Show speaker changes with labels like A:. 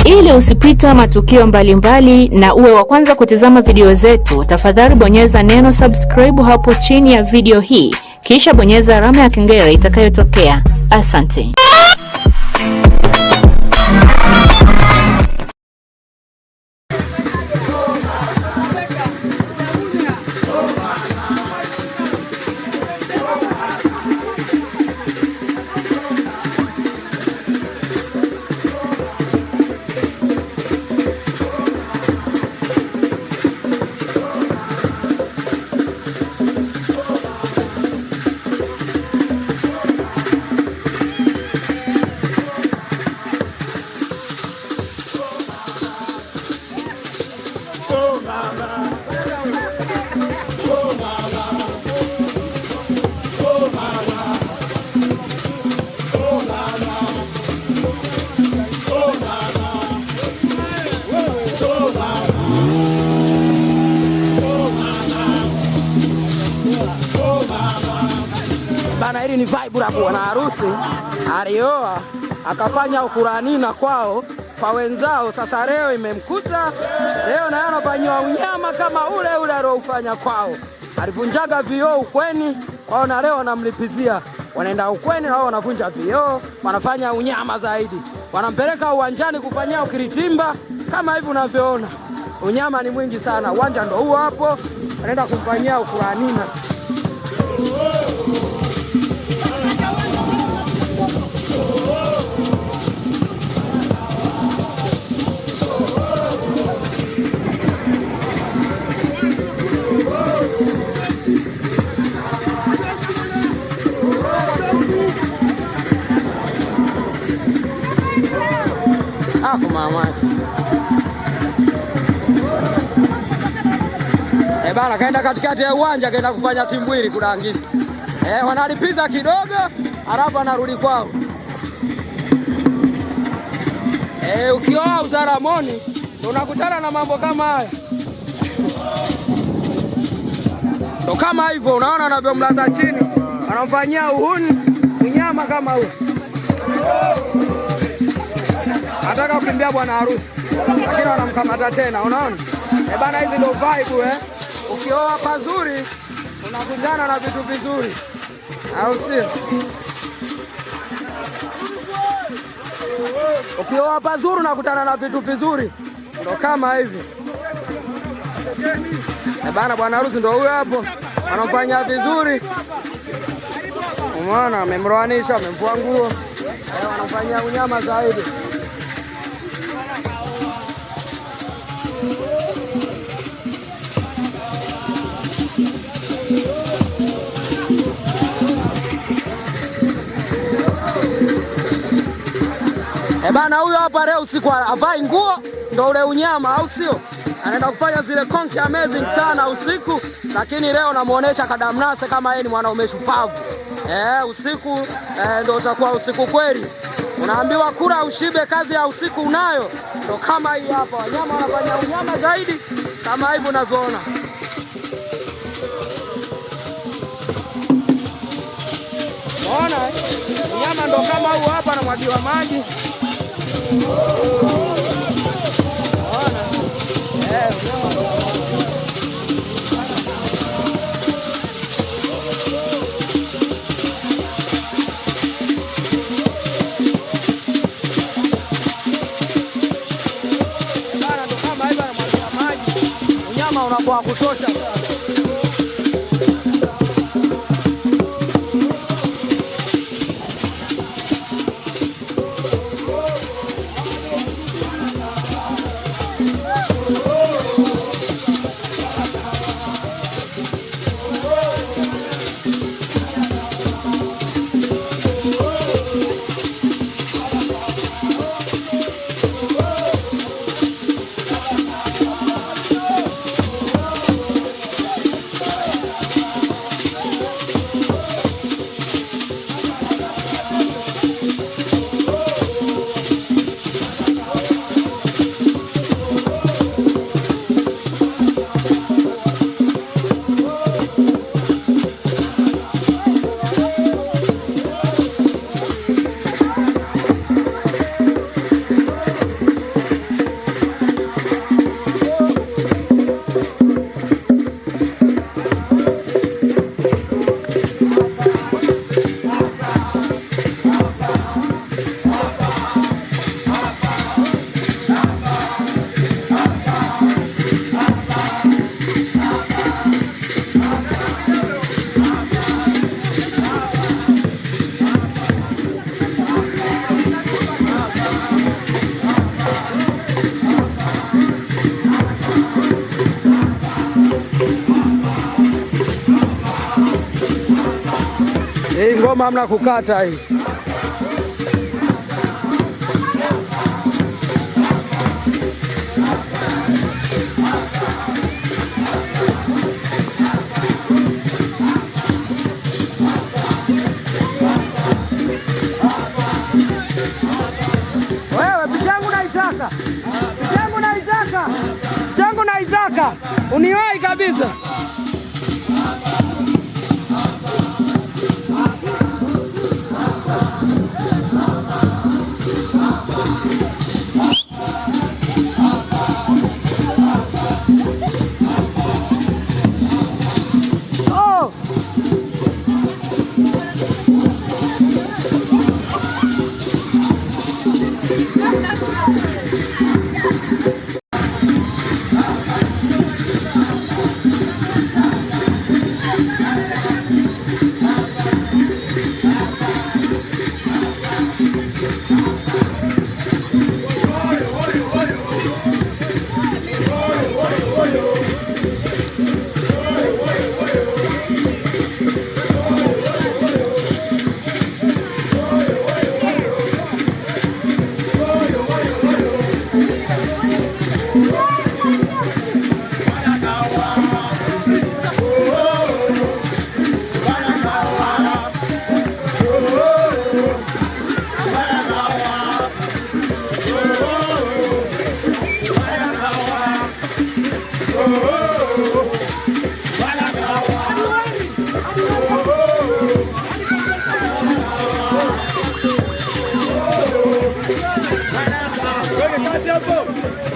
A: Ili usipitwe matukio mbalimbali na uwe wa kwanza kutizama video zetu, tafadhali bonyeza neno subscribe hapo chini ya video hii, kisha bonyeza alama ya kengele itakayotokea. Asante.
B: Bana, hili ni vibe la bwana harusi alioa akafanya ukuranina kwao kwa wenzao. Sasa leo imemkuta, leo naye anafanywa unyama kama ule aliofanya kwao. Alivunjaga vioo ukweni kwao, na leo wanamlipizia, wanaenda ukweni na wao wanavunja vioo, wanafanya unyama zaidi, wanampeleka uwanjani kufanyia ukiritimba kama hivi unavyoona. Unyama ni mwingi sana, uwanja ndo huo hapo, wanaenda kumfanyia ukuranina. Mama. Bana kaenda katikati ya uwanja, kaenda kufanya timbwili kudangisa. Wanalipiza kidogo, alafu anarudi kwao. Ukioa Uzaramoni unakutana na mambo kama haya. Ndo kama hivyo unaona anavyomlaza chini, anamfanyia uhuni unyama kama huo. Nataka kukimbia bwana harusi, lakini wanamkamata tena, unaona? Bana, hizi ndo vibe Ukioa pazuri unakutana na vitu vizuri, au sio? Ukioa pazuri unakutana na vitu vizuri, ndo kama hivi. Bana, bwana harusi ndo huyo hapo, anafanya vizuri. Umeona, amemroanisha, amemvua nguo, wanafanya unyama zaidi. Bana, huyo hapa leo usiku avai nguo, ndo ule unyama, au sio? Anaenda kufanya zile konki amazing sana usiku, lakini leo namuonesha kadamnase kama yeye ni mwanaume shupavu. Usiku ndo utakuwa usiku kweli. Unaambiwa kula ushibe, kazi ya usiku unayo. Ndo kama hii hapa, wanyama wanafanya unyama zaidi kama hivyo unavyoona. Unaona? Unyama ndo kama huu hapa, anamwagiwa maji. Unyama unakuwa kutosha. Hii ngoma hamna kukata hii. Wewe pichangu naitaka. Pichangu naitaka. Pichangu naitaka. Uniwahi kabisa.
C: Kazi hapo.